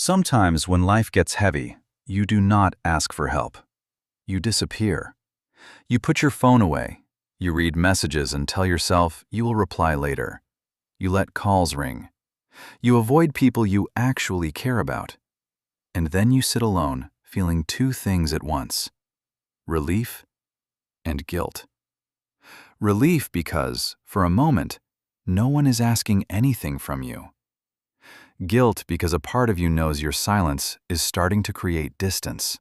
Sometimes when life gets heavy, you do not ask for help. You disappear. You put your phone away. You read messages and tell yourself you will reply later. You let calls ring. You avoid people you actually care about. And then you sit alone, feeling two things at once: relief and guilt. Relief because, for a moment, no one is asking anything from you. Guilt because a part of you knows your silence is starting to create distance.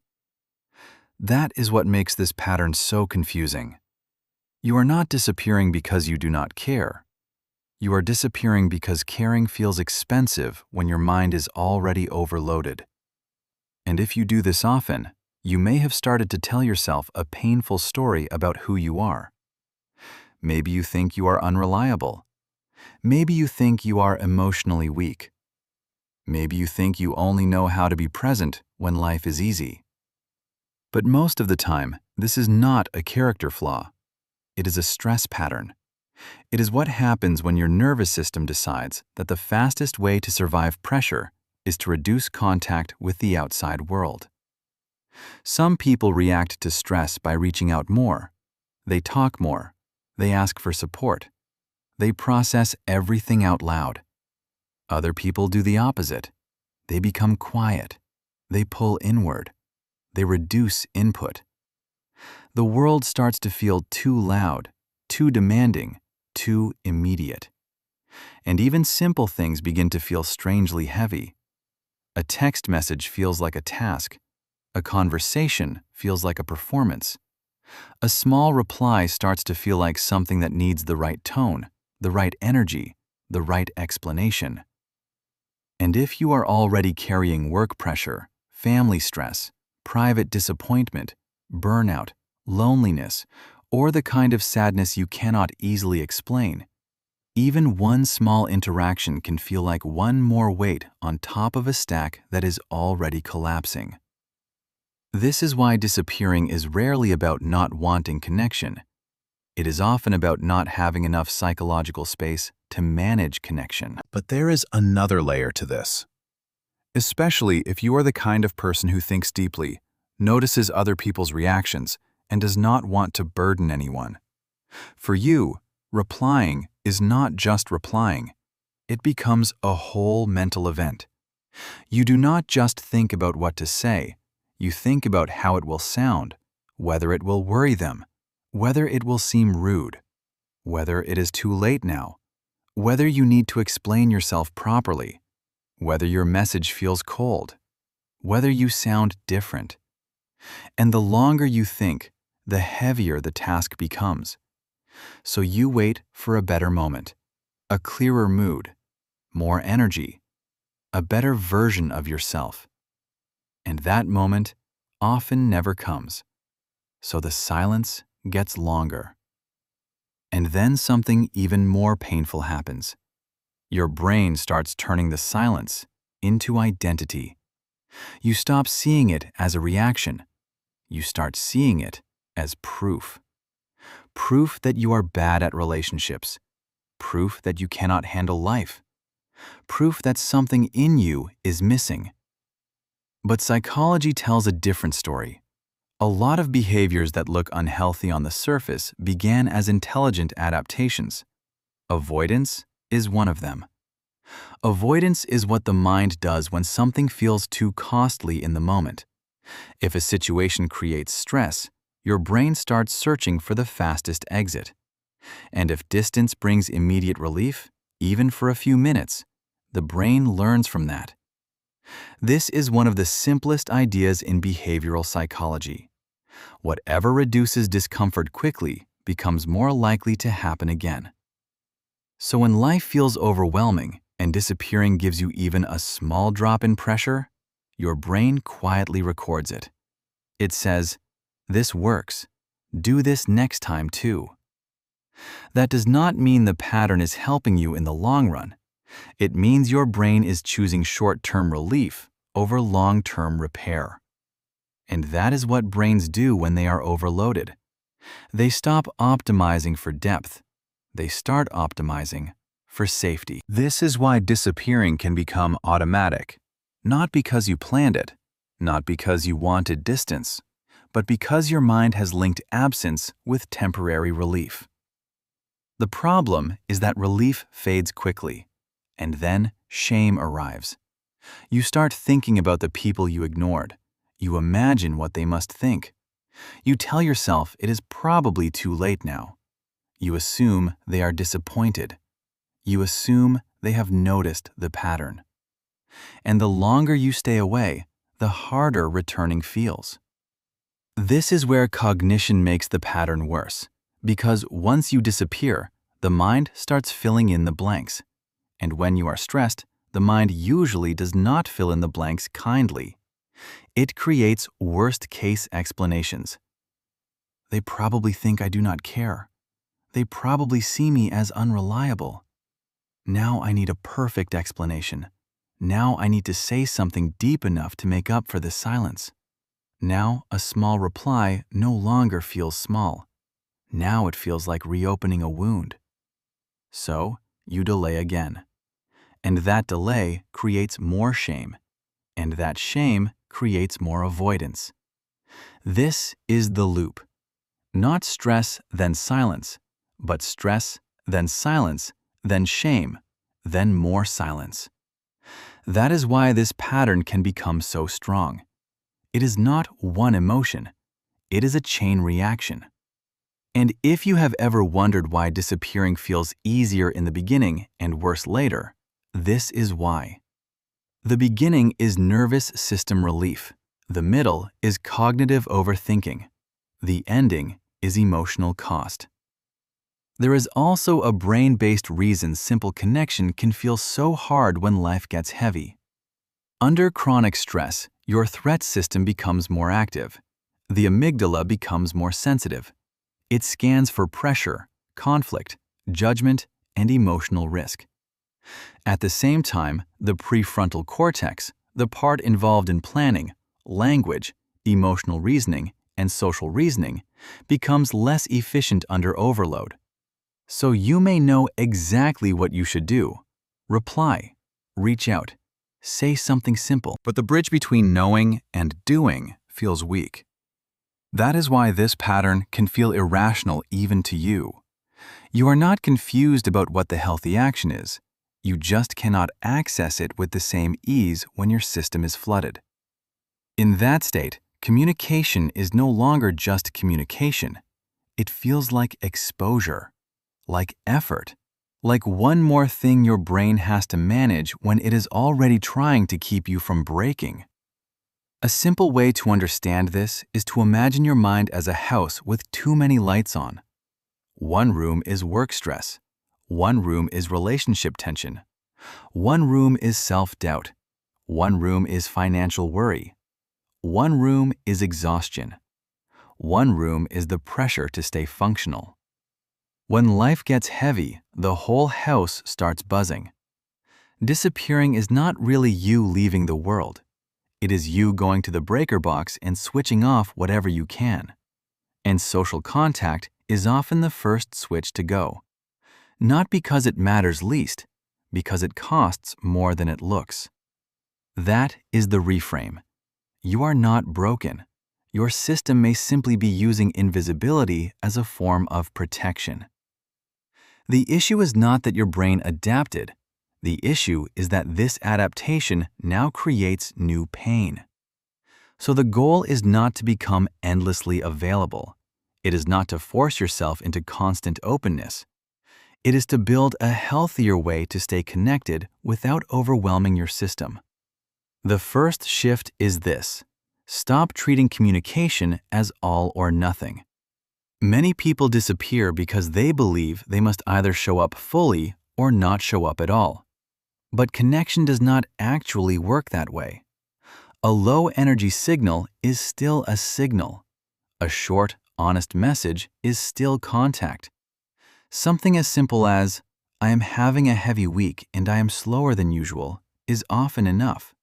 That is what makes this pattern so confusing. You are not disappearing because you do not care. You are disappearing because caring feels expensive when your mind is already overloaded. And if you do this often, you may have started to tell yourself a painful story about who you are. Maybe you think you are unreliable. Maybe you think you are emotionally weak. Maybe you think you only know how to be present when life is easy. But most of the time, this is not a character flaw. It is a stress pattern. It is what happens when your nervous system decides that the fastest way to survive pressure is to reduce contact with the outside world. Some people react to stress by reaching out more. They talk more. They ask for support. They process everything out loud. Other people do the opposite. They become quiet. They pull inward. They reduce input. The world starts to feel too loud, too demanding, too immediate. And even simple things begin to feel strangely heavy. A text message feels like a task. A conversation feels like a performance. A small reply starts to feel like something that needs the right tone, the right energy, the right explanation. And if you are already carrying work pressure, family stress, private disappointment, burnout, loneliness, or the kind of sadness you cannot easily explain, even one small interaction can feel like one more weight on top of a stack that is already collapsing. This is why disappearing is rarely about not wanting connection. It is often about not having enough psychological space to manage connection. But there is another layer to this. Especially if you are the kind of person who thinks deeply, notices other people's reactions, and does not want to burden anyone. For you, replying is not just replying. It becomes a whole mental event. You do not just think about what to say. You think about how it will sound, whether it will worry them, whether it will seem rude, whether it is too late now, whether you need to explain yourself properly, whether your message feels cold, whether you sound different. And the longer you think, the heavier the task becomes. So you wait for a better moment, a clearer mood, more energy, a better version of yourself. And that moment often never comes. So the silence gets longer. And then something even more painful happens. Your brain starts turning the silence into identity. You stop seeing it as a reaction. You start seeing it as proof. Proof that you are bad at relationships. Proof that you cannot handle life. Proof that something in you is missing. But psychology tells a different story. A lot of behaviors that look unhealthy on the surface began as intelligent adaptations. Avoidance is one of them. Avoidance is what the mind does when something feels too costly in the moment. If a situation creates stress, your brain starts searching for the fastest exit. And if distance brings immediate relief, even for a few minutes, the brain learns from that. This is one of the simplest ideas in behavioral psychology. Whatever reduces discomfort quickly becomes more likely to happen again. So when life feels overwhelming and disappearing gives you even a small drop in pressure, your brain quietly records it. It says, "This works. Do this next time too." That does not mean the pattern is helping you in the long run. It means your brain is choosing short-term relief over long-term repair. And that is what brains do when they are overloaded. They stop optimizing for depth. They start optimizing for safety. This is why disappearing can become automatic, Not because you planned it, not because you wanted distance, but because your mind has linked absence with temporary relief. The problem is that relief fades quickly, and then shame arrives. You start thinking about the people you ignored. You imagine what they must think. You tell yourself it is probably too late now. You assume they are disappointed. You assume they have noticed the pattern. And the longer you stay away, the harder returning feels. This is where cognition makes the pattern worse, because once you disappear, the mind starts filling in the blanks. And when you are stressed, the mind usually does not fill in the blanks kindly. It creates worst-case explanations. They probably think I do not care. They probably see me as unreliable. Now I need a perfect explanation. Now I need to say something deep enough to make up for this silence. Now a small reply no longer feels small. Now it feels like reopening a wound. So you delay again. And that delay creates more shame. And that shame creates more avoidance. This is the loop. Not stress, then silence, but stress, then silence, then shame, then more silence. That is why this pattern can become so strong. It is not one emotion. It is a chain reaction. And if you have ever wondered why disappearing feels easier in the beginning and worse later, this is why. The beginning is nervous system relief. The middle is cognitive overthinking. The ending is emotional cost. There is also a brain-based reason simple connection can feel so hard when life gets heavy. Under chronic stress, your threat system becomes more active. The amygdala becomes more sensitive. It scans for pressure, conflict, judgment, and emotional risk. At the same time, the prefrontal cortex, the part involved in planning, language, emotional reasoning, and social reasoning, becomes less efficient under overload. So you may know exactly what you should do. Reply, reach out, say something simple, but the bridge between knowing and doing feels weak. That is why this pattern can feel irrational even to you. You are not confused about what the healthy action is. You just cannot access it with the same ease when your system is flooded. In that state, communication is no longer just communication. It feels like exposure, like effort, like one more thing your brain has to manage when it is already trying to keep you from breaking. A simple way to understand this is to imagine your mind as a house with too many lights on. One room is work stress. One room is relationship tension. One room is self-doubt. One room is financial worry. One room is exhaustion. One room is the pressure to stay functional. When life gets heavy, the whole house starts buzzing. Disappearing is not really you leaving the world. It is you going to the breaker box and switching off whatever you can. And social contact is often the first switch to go. Not because it matters least, because it costs more than it looks. That is the reframe. You are not broken. Your system may simply be using invisibility as a form of protection. The issue is not that your brain adapted. The issue is that this adaptation now creates new pain. So the goal is not to become endlessly available. It is not to force yourself into constant openness. It is to build a healthier way to stay connected without overwhelming your system. The first shift is this: stop treating communication as all or nothing. Many people disappear because they believe they must either show up fully or not show up at all. But connection does not actually work that way. A low-energy signal is still a signal. A short, honest message is still contact. Something as simple as, "I am having a heavy week and I am slower than usual," is often enough.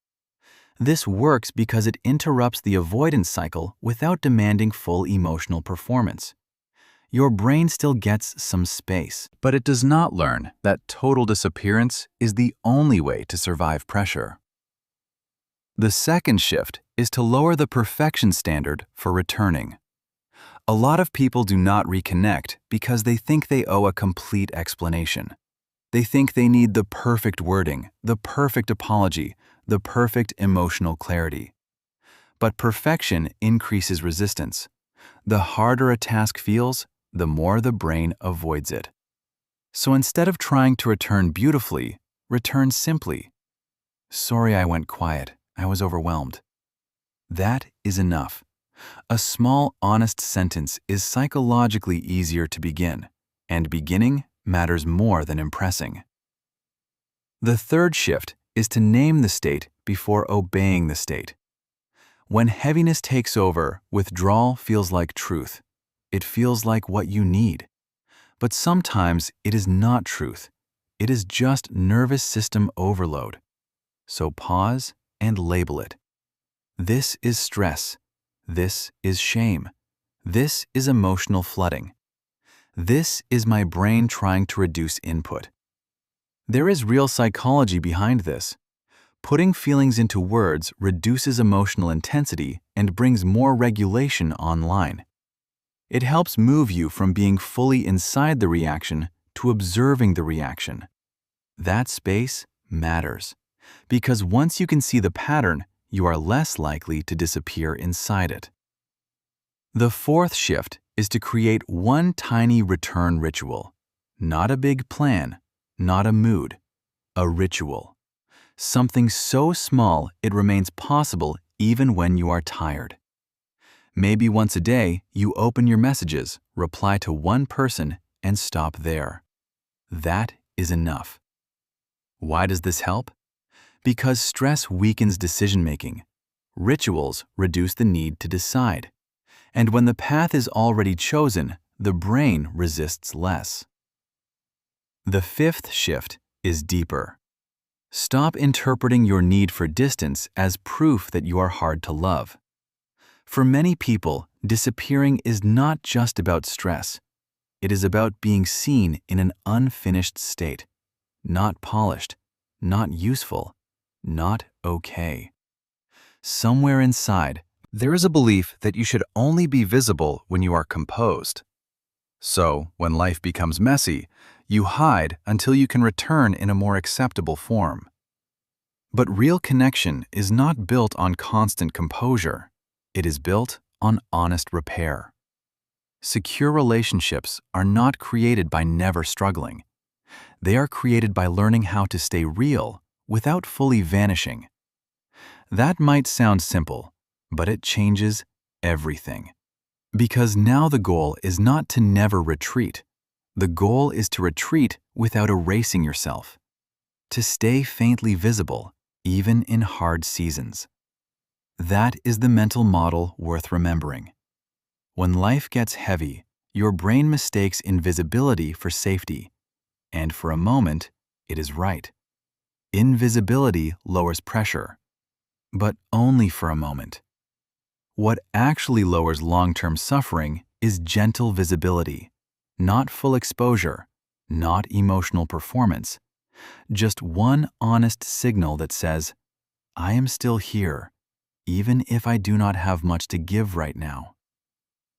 This works because it interrupts the avoidance cycle without demanding full emotional performance. Your brain still gets some space, but it does not learn that total disappearance is the only way to survive pressure. The second shift is to lower the perfection standard for returning. A lot of people do not reconnect because they think they owe a complete explanation. They think they need the perfect wording, the perfect apology, the perfect emotional clarity. But perfection increases resistance. The harder a task feels, the more the brain avoids it. So instead of trying to return beautifully, return simply. Sorry I went quiet. I was overwhelmed. That is enough. A small, honest sentence is psychologically easier to begin, and beginning matters more than impressing. The third shift is to name the state before obeying the state. When heaviness takes over, withdrawal feels like truth. It feels like what you need. But sometimes it is not truth. It is just nervous system overload. So pause and label it. This is stress. This is shame. This is emotional flooding. This is my brain trying to reduce input. There is real psychology behind this. Putting feelings into words reduces emotional intensity and brings more regulation online. It helps move you from being fully inside the reaction to observing the reaction. That space matters, because once you can see the pattern, you are less likely to disappear inside it. The fourth shift is to create one tiny return ritual. Not a big plan, not a mood, a ritual. Something so small it remains possible even when you are tired. Maybe once a day, you open your messages, reply to one person, and stop there. That is enough. Why does this help? Because stress weakens decision-making. Rituals reduce the need to decide. And when the path is already chosen, the brain resists less. The fifth shift is deeper. Stop interpreting your need for distance as proof that you are hard to love. For many people, disappearing is not just about stress. It is about being seen in an unfinished state, not polished, not useful, not okay. Somewhere inside, there is a belief that you should only be visible when you are composed. So, when life becomes messy, you hide until you can return in a more acceptable form. But real connection is not built on constant composure. It is built on honest repair. Secure relationships are not created by never struggling. They are created by learning how to stay real without fully vanishing. That might sound simple, but it changes everything. Because now the goal is not to never retreat. The goal is to retreat without erasing yourself. To stay faintly visible, even in hard seasons. That is the mental model worth remembering. When life gets heavy, your brain mistakes invisibility for safety. And for a moment, it is right. Invisibility lowers pressure. But only for a moment. What actually lowers long-term suffering is gentle visibility, not full exposure, not emotional performance, just one honest signal that says, I am still here, even if I do not have much to give right now.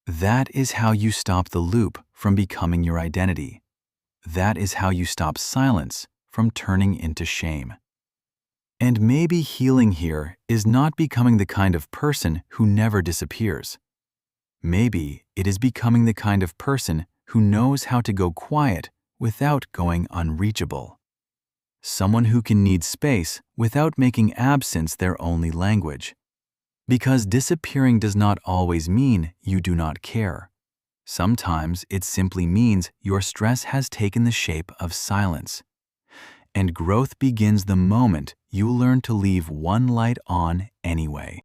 That is how you stop the loop from becoming your identity. That is how you stop silence from turning into shame. And maybe healing here is not becoming the kind of person who never disappears. Maybe it is becoming the kind of person who knows how to go quiet without going unreachable. Someone who can need space without making absence their only language. Because disappearing does not always mean you do not care. Sometimes it simply means your stress has taken the shape of silence. And growth begins the moment you learn to leave one light on anyway.